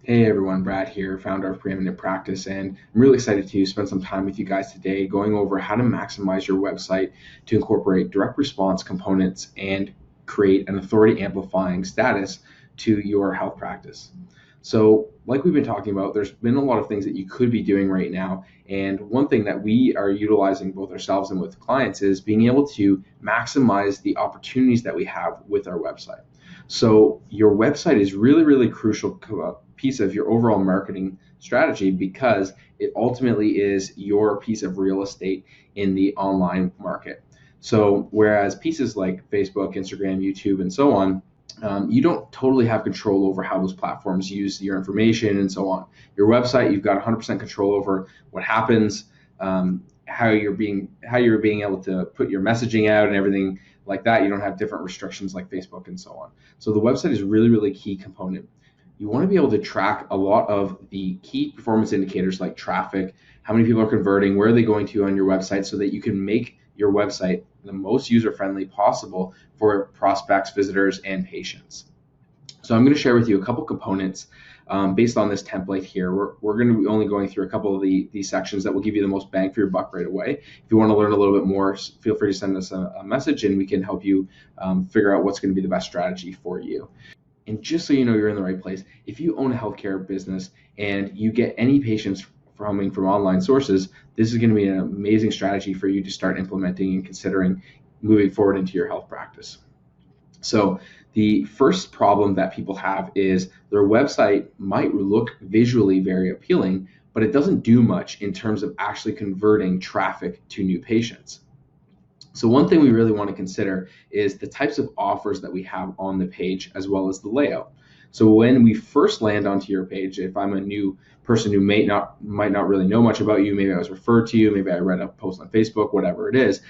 Hey everyone, Brad here, founder of Preeminent Practice, and I'm really excited to spend some time with you guys today going over how to maximize your website to incorporate direct response components and create an authority amplifying status to your health practice. So, like we've been talking about, there's been a lot of things that you could be doing right now, and one thing that we are utilizing both ourselves and with clients is being able to maximize the opportunities that we have with our website. So your website is really, really crucial piece of your overall marketing strategy because it ultimately is your piece of real estate in the online market. So whereas pieces like Facebook, Instagram, YouTube, and so on, you don't totally have control over how those platforms use your information and so on. Your website, you've got 100% control over what happens, how you're being able to put your messaging out and everything like that. You don't have different restrictions like Facebook and so on. So the website is really, really key component. You want to be able to track a lot of the key performance indicators like traffic, how many people are converting, where are they going to on your website, so that you can make your website the most user-friendly possible for prospects, visitors, and patients. So I'm going to share with you a couple components based on this template here. We're going to be only going through a couple of these sections that will give you the most bang for your buck right away. If you want to learn a little bit more, feel free to send us a message and we can help you figure out what's going to be the best strategy for you. And just so you know you're in the right place, if you own a healthcare business and you get any patients coming from online sources, this is going to be an amazing strategy for you to start implementing and considering moving forward into your health practice. So the first problem that people have is their website might look visually very appealing, but it doesn't do much in terms of actually converting traffic to new patients. So one thing we really want to consider is the types of offers that we have on the page as well as the layout. So when we first land onto your page, if I'm a new person who might not really know much about you, maybe I was referred to you, maybe I read a post on Facebook, whatever it is,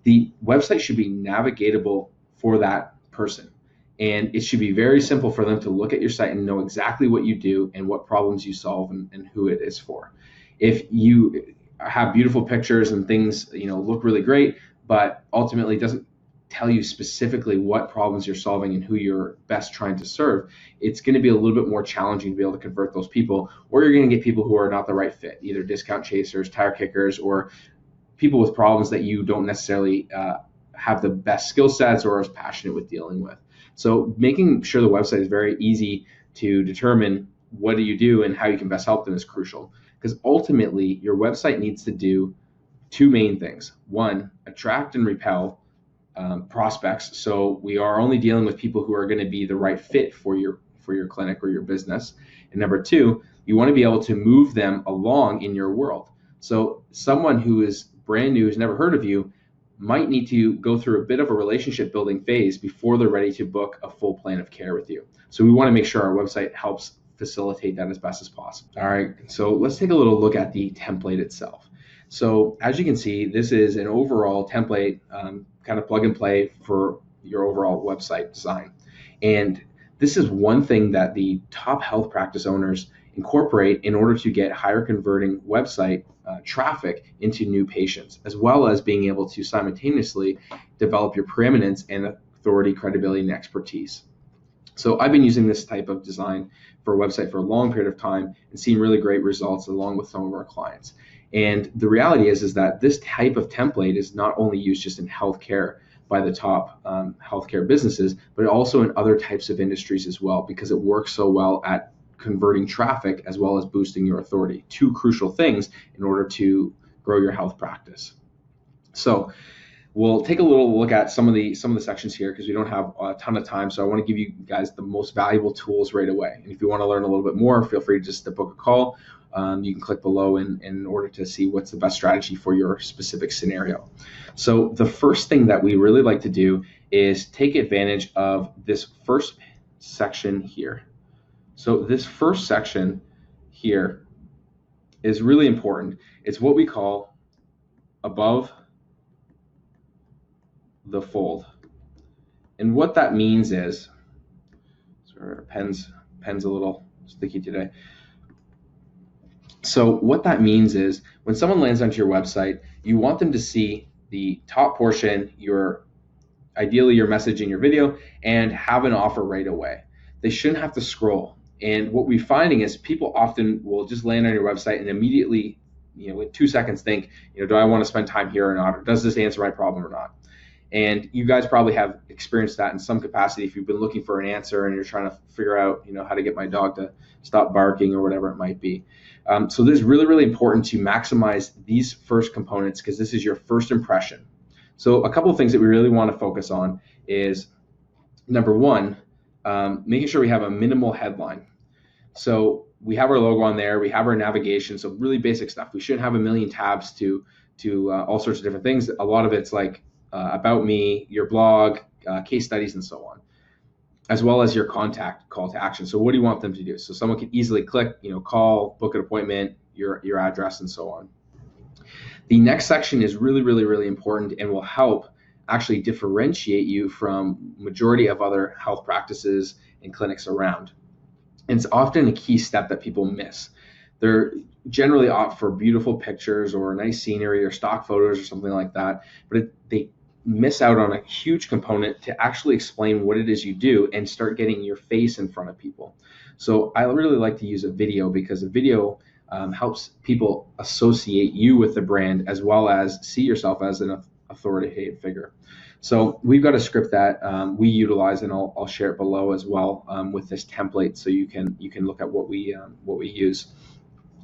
the website should be navigatable for that person. And it should be very simple for them to look at your site and know exactly what you do and what problems you solve and who it is for. If you have beautiful pictures and things, look really great, but ultimately doesn't tell you specifically what problems you're solving and who you're best trying to serve, it's going to be a little bit more challenging to be able to convert those people, or you're going to get people who are not the right fit, either discount chasers, tire kickers, or people with problems that you don't necessarily have the best skill sets or are as passionate with dealing with. So making sure the website is very easy to determine what do you do and how you can best help them is crucial, because ultimately your website needs to do two main things. One, attract and repel prospects. So we are only dealing with people who are going to be the right fit for your clinic or your business. And number two, you want to be able to move them along in your world. So someone who is brand new, who's never heard of you, might need to go through a bit of a relationship building phase before they're ready to book a full plan of care with you. So we want to make sure our website helps facilitate that as best as possible. All right, so let's take a little look at the template itself. So as you can see, this is an overall template, kind of plug and play for your overall website design. And this is one thing that the top health practice owners incorporate in order to get higher converting website traffic into new patients, as well as being able to simultaneously develop your preeminence and authority, credibility, and expertise. So I've been using this type of design for a website for a long period of time and seen really great results along with some of our clients. And the reality is that this type of template is not only used just in healthcare by the top healthcare businesses, but also in other types of industries as well, because it works so well at converting traffic as well as boosting your authority. Two crucial things in order to grow your health practice. So we'll take a little look at some of the sections here because we don't have a ton of time. So I want to give you guys the most valuable tools right away. And if you want to learn a little bit more, feel free just to book a call. You can click below in order to see what's the best strategy for your specific scenario. So the first thing that we really like to do is take advantage of this first section here. So this first section here is really important. It's what we call above the fold. And what that means is, sorry, our pen's a little sticky today. So what that means is when someone lands onto your website, you want them to see the top portion, your ideally your message in your video, and have an offer right away. They shouldn't have to scroll. And what we're finding is people often will just land on your website and immediately, in 2 seconds think, do I want to spend time here or not? Or does this answer my problem or not? And you guys probably have experienced that in some capacity if you've been looking for an answer and you're trying to figure out, how to get my dog to stop barking or whatever it might be. So this is really, really important to maximize these first components because this is your first impression. So a couple of things that we really want to focus on is, number one, making sure we have a minimal headline. So we have our logo on there, we have our navigation, so really basic stuff. We shouldn't have a million tabs to all sorts of different things. A lot of it's like about me, your blog, case studies, and so on, as well as your contact call to action. So what do you want them to do? So someone can easily click, call, book an appointment, your address, and so on. The next section is really, really, really important and will help actually differentiate you from majority of other health practices and clinics around. And it's often a key step that people miss. They're generally opt for beautiful pictures or nice scenery or stock photos or something like that, but they miss out on a huge component to actually explain what it is you do and start getting your face in front of people. So I really like to use a video because a video helps people associate you with the brand as well as see yourself as an authoritative figure. So we've got a script that we utilize, and I'll share it below as well with this template, so you can look at what we use.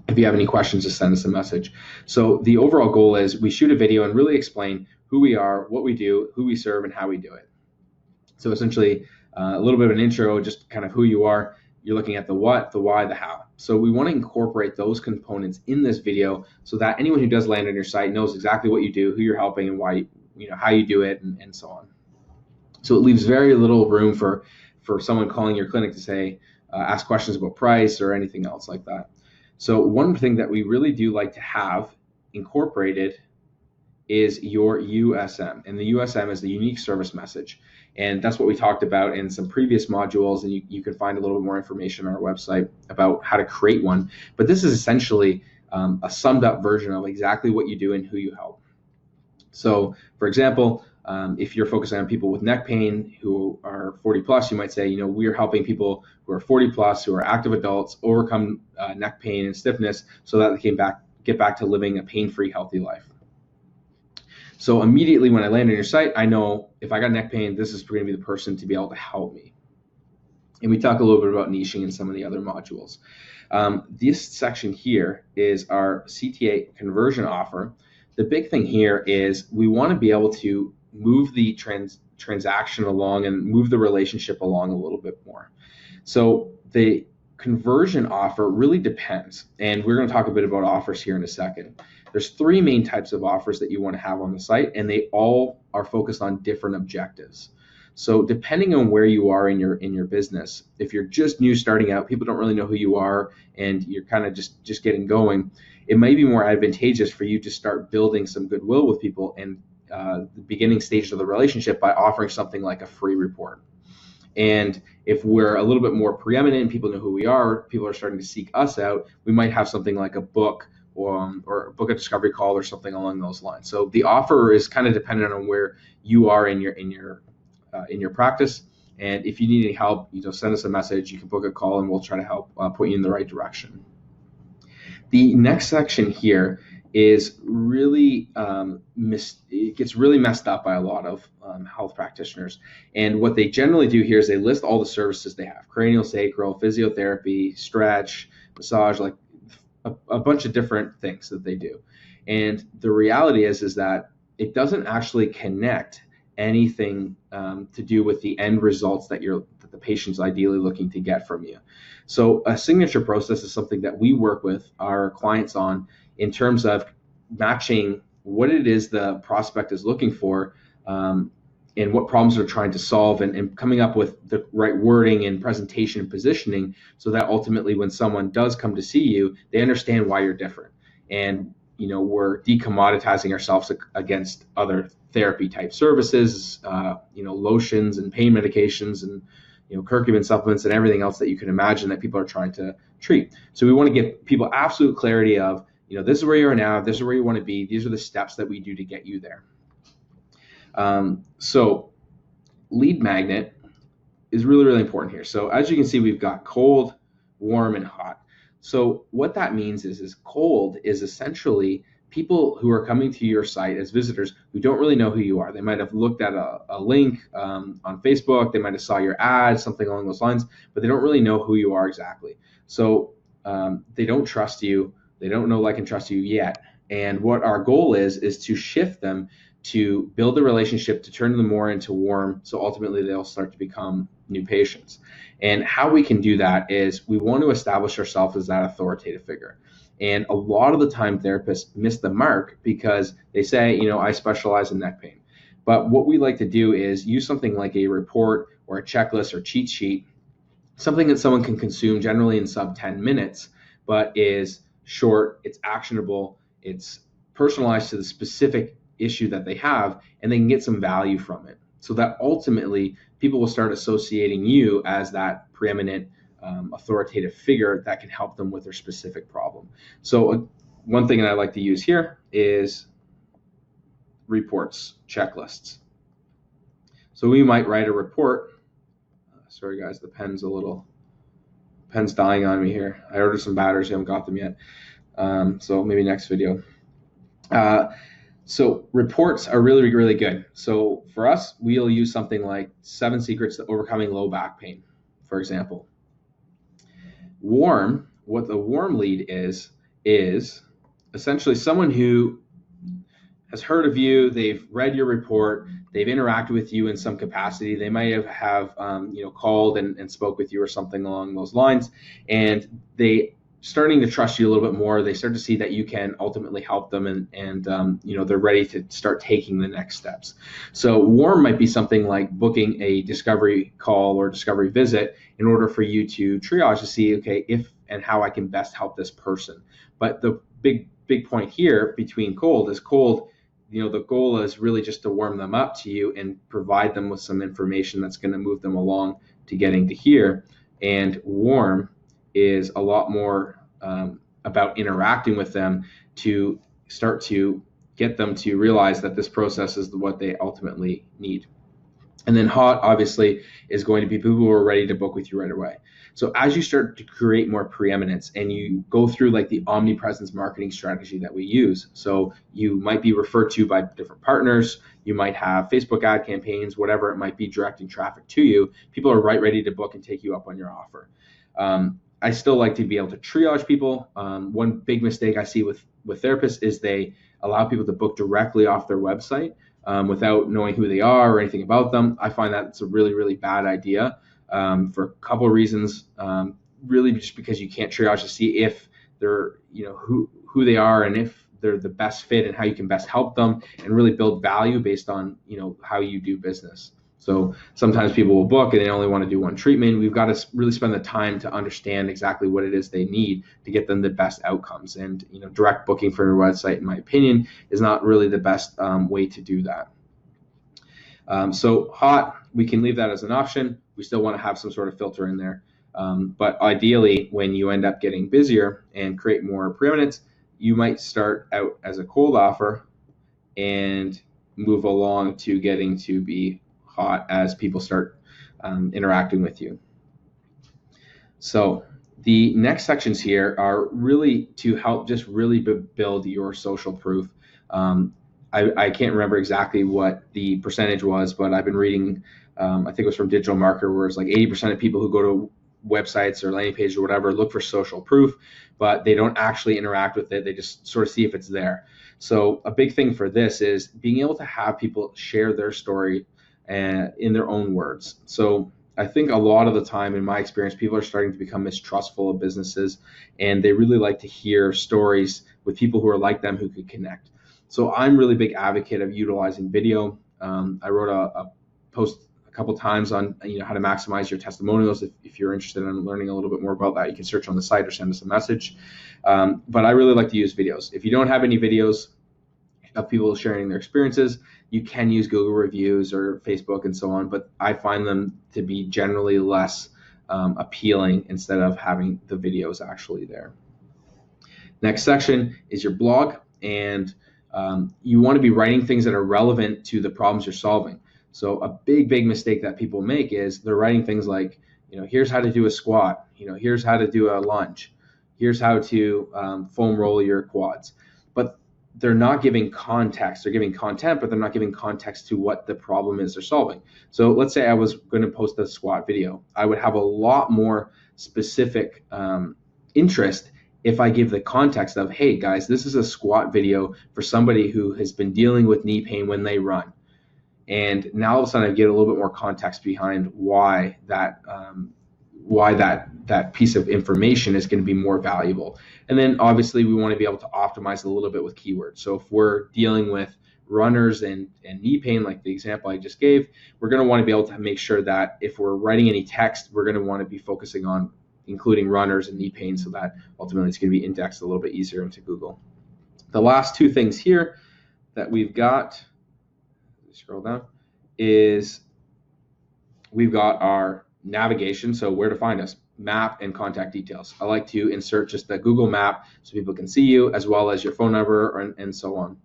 If you have any questions, just send us a message. So the overall goal is we shoot a video and really explain who we are, what we do, who we serve, and how we do it. So essentially a little bit of an intro, just kind of who you are. You're looking at the what, the why, the how. So we want to incorporate those components in this video so that anyone who does land on your site knows exactly what you do, who you're helping, and why, how you do it, and so on. So it leaves very little room for someone calling your clinic to say, ask questions about price or anything else like that. So one thing that we really do like to have incorporated is your USM, and the USM is the unique service message. And that's what we talked about in some previous modules, and you can find a little bit more information on our website about how to create one. But this is essentially a summed up version of exactly what you do and who you help. So for example, if you're focusing on people with neck pain who are 40 plus, you might say, we are helping people who are 40 plus, who are active adults, overcome neck pain and stiffness so that they can get back to living a pain-free, healthy life. So immediately when I land on your site, I know if I got neck pain, this is going to be the person to be able to help me. And we talk a little bit about niching in some of the other modules. This section here is our CTA conversion offer. The big thing here is we want to be able to move the transaction along and move the relationship along a little bit more. So the conversion offer really depends, and we're going to talk a bit about offers here in a second. There's three main types of offers that you want to have on the site, and they all are focused on different objectives. So depending on where you are in your business, if you're just new starting out, people don't really know who you are, and you're kind of just getting going, it may be more advantageous for you to start building some goodwill with people in the beginning stages of the relationship by offering something like a free report. And if we're a little bit more preeminent and people know who we are, people are starting to seek us out, we might have something like a book or book a discovery call or something along those lines. So the offer is kind of dependent on where you are in your practice. And if you need any help, send us a message. You can book a call, and we'll try to help put you in the right direction. The next section here is really it gets really messed up by a lot of health practitioners. And what they generally do here is they list all the services they have: cranial, sacral, physiotherapy, stretch, massage, like a bunch of different things that they do. And the reality is that it doesn't actually connect anything to do with the end results that the patient's ideally looking to get from you. So a signature process is something that we work with our clients on in terms of matching what it is the prospect is looking for and what problems they're trying to solve, and coming up with the right wording and presentation and positioning so that ultimately when someone does come to see you, they understand why you're different. And we're decommoditizing ourselves against other therapy type services, lotions and pain medications and curcumin supplements and everything else that you can imagine that people are trying to treat. So we want to give people absolute clarity of, this is where you are now, this is where you want to be, these are the steps that we do to get you there. So lead magnet is really, really important here. So as you can see, we've got cold, warm, and hot. So what that means is cold is essentially people who are coming to your site as visitors who don't really know who you are. They might have looked at a link on Facebook, they might have saw your ad, something along those lines, but they don't really know who you are exactly. So they don't trust you, they don't know, like, and trust you yet. And what our goal is to shift them to build a relationship, to turn them more into warm, so ultimately they'll start to become new patients. And how we can do that is we want to establish ourselves as that authoritative figure. And a lot of the time therapists miss the mark because they say, I specialize in neck pain. But what we like to do is use something like a report or a checklist or cheat sheet, something that someone can consume generally in sub 10 minutes, but is short, it's actionable, it's personalized to the specific issue that they have, and they can get some value from it. So that ultimately people will start associating you as that preeminent authoritative figure that can help them with their specific problem. So one thing that I like to use here is reports, checklists. So we might write a report. Sorry guys, the pen's dying on me here. I ordered some batteries, I haven't got them yet. So maybe next video. So reports are really, really good. So for us, we'll use something like 7 secrets to overcoming low back pain, for example. Warm, what the warm lead is essentially someone who has heard of you, they've read your report, they've interacted with you in some capacity. They might have called and spoke with you or something along those lines, and they starting to trust you a little bit more. They start to see that you can ultimately help them, and they're ready to start taking the next steps. So warm might be something like booking a discovery call or discovery visit in order for you to triage to see, okay, if and how I can best help this person. But the big point here between cold, the goal is really just to warm them up to you and provide them with some information that's going to move them along to getting to here. And warm is a lot more about interacting with them to start to get them to realize that this process is what they ultimately need. And then hot, obviously, is going to be people who are ready to book with you right away. So as you start to create more preeminence and you go through like the omnipresence marketing strategy that we use, so you might be referred to by different partners, you might have Facebook ad campaigns, whatever it might be, directing traffic to you, people are ready to book and take you up on your offer. I still like to be able to triage people. One big mistake I see with therapists is they allow people to book directly off their website without knowing who they are or anything about them. I find that it's a really, really bad idea for a couple of reasons. Really just because you can't triage to see if they're, who they are and if they're the best fit and how you can best help them and really build value based on, how you do business. So sometimes people will book and they only want to do one treatment. We've got to really spend the time to understand exactly what it is they need to get them the best outcomes. And direct booking from your website, in my opinion, is not really the best way to do that. So hot, we can leave that as an option. We still want to have some sort of filter in there. But ideally, when you end up getting busier and create more preeminence, you might start out as a cold offer and move along to getting to be hot as people start interacting with you. So the next sections here are really to help just really build your social proof. I can't remember exactly what the percentage was, but I've been reading, I think it was from Digital Marketer, where it's like 80% of people who go to websites or landing pages or whatever look for social proof, but they don't actually interact with it. They just sort of see if it's there. So a big thing for this is being able to have people share their story in their own words. So I think a lot of the time, in my experience, people are starting to become mistrustful of businesses, and they really like to hear stories with people who are like them, who could connect. So I'm really big advocate of utilizing video. I wrote a post a couple times on how to maximize your testimonials. If you're interested in learning a little bit more about that, you can search on the site or send us a message. But I really like to use videos. If you don't have any videos of people sharing their experiences, you can use Google reviews or Facebook and so on, but I find them to be generally less appealing instead of having the videos actually there. Next section is your blog, and you want to be writing things that are relevant to the problems you're solving. So a big mistake that people make is they're writing things like, here's how to do a squat, here's how to do a lunge, here's how to foam roll your quads. But they're not giving context. They're giving content, but they're not giving context to what the problem is they're solving. So let's say I was going to post a squat video. I would have a lot more specific interest if I give the context of, hey guys, this is a squat video for somebody who has been dealing with knee pain when they run. And now all of a sudden I get a little bit more context behind why that piece of information is going to be more valuable. And then obviously we want to be able to optimize a little bit with keywords. So if we're dealing with runners and knee pain, like the example I just gave, we're going to want to be able to make sure that if we're writing any text, we're going to want to be focusing on including runners and knee pain, so that ultimately it's going to be indexed a little bit easier into Google. The last two things here that we've got, scroll down, is we've got our navigation, so where to find us, map, and contact details. I like to insert just the Google map so people can see you, as well as your phone number and so on. And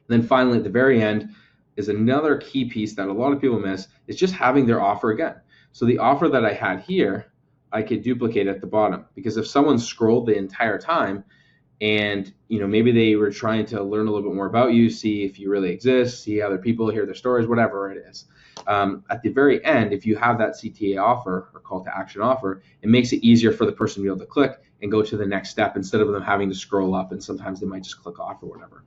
then finally, at the very end, is another key piece that a lot of people miss, is just having their offer again. So the offer that I had here, I could duplicate at the bottom, because if someone scrolled the entire time and maybe they were trying to learn a little bit more about you, see if you really exist, see other people, hear their stories, whatever it is. At the very end, if you have that CTA offer or call to action offer, it makes it easier for the person to be able to click and go to the next step instead of them having to scroll up, and sometimes they might just click off or whatever.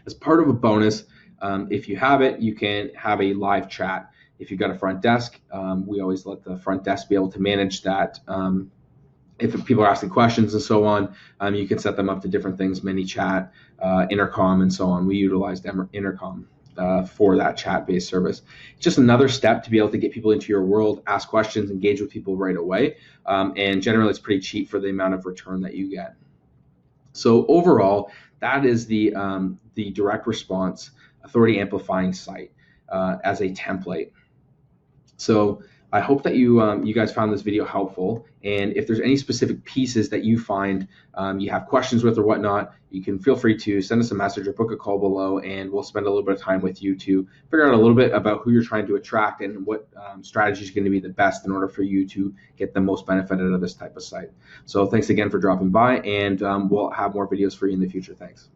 As part of a bonus, if you have it, you can have a live chat. If you've got a front desk, we always let the front desk be able to manage that. If people are asking questions and so on, you can set them up to different things, mini chat, intercom, and so on. We utilize intercom for that chat-based service. It's just another step to be able to get people into your world, ask questions, engage with people right away. And generally, it's pretty cheap for the amount of return that you get. So overall, that is the direct response authority amplifying site as a template. So I hope that you guys found this video helpful. And if there's any specific pieces that you find you have questions with or whatnot, you can feel free to send us a message or book a call below, and we'll spend a little bit of time with you to figure out a little bit about who you're trying to attract and what strategy is going to be the best in order for you to get the most benefit out of this type of site. So thanks again for dropping by, and we'll have more videos for you in the future. Thanks.